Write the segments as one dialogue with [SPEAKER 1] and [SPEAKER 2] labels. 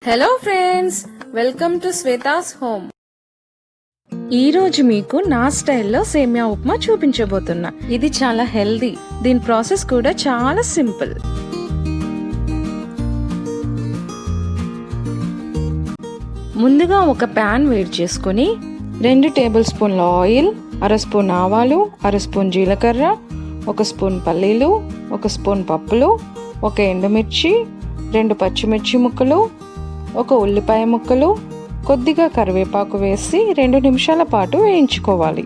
[SPEAKER 1] Hello friends, welcome to Shweta's home. ఈ రోజు మీకు నా స్టైల్లో సేమియా ఉప్మా చూపించబోతున్నా. ఇది చాలా హెల్దీ. దీని ప్రాసెస్ కూడా చాలా సింపుల్. ముందుగా ఒక ప్యాన్ వేడి చేసుకుని 2 టేబుల్ స్పూన్ల ఆయిల్, 1/2 స్పూన్ ఆవాలు, 1/2 స్పూన్ జీలకర్ర, 1 స్పూన్ పల్లీలు, 1 స్పూన్ పప్పులు, 1 ఎండుమిర్చి, 2 పచ్చిమిర్చి ముక్కలు, 1 ఉల్లిపాయ ముక్కలు, కొద్దిగా కరివేపాకు వేసి 2 నిమిషాల పాటు వేయించుకోవాలి.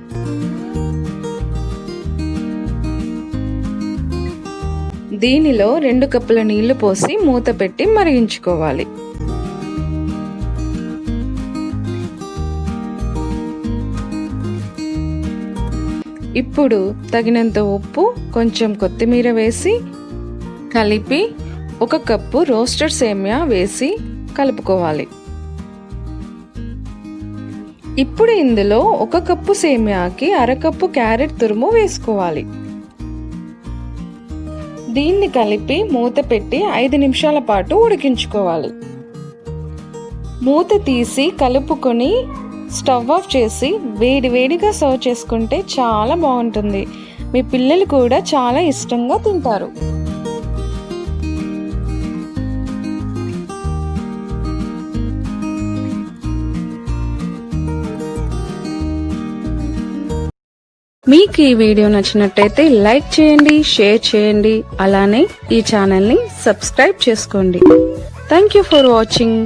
[SPEAKER 1] దీనిలో 2 కప్పుల నీళ్లు పోసి మూత పెట్టి మరిగించుకోవాలి. ఇప్పుడు తగినంత ఉప్పు, కొంచెం కొత్తిమీర వేసి కలిపి 1 కప్పు రోస్టెడ్ సేమియా వేసి కలుపుకోవాలి. ఇప్పుడు ఇందులో 1 కప్పు సేమియాకి 1/2 కప్పు క్యారెట్ తురుము వేసుకోవాలి. దీన్ని కలిపి మూత పెట్టి 5 నిమిషాల పాటు ఉడికించుకోవాలి. మూత తీసి కలుపుకొని స్టవ్ ఆఫ్ చేసి వేడివేడిగా సర్వ్ చేసుకుంటే చాలా బాగుంటుంది. మీ పిల్లలు కూడా చాలా ఇష్టంగా తింటారు. మీకు ఈ వీడియో నచ్చినట్టయితే లైక్ చేయండి, షేర్ చేయండి, అలానే ఈ ఛానల్ని సబ్స్క్రైబ్ చేసుకోండి. Thank you for watching.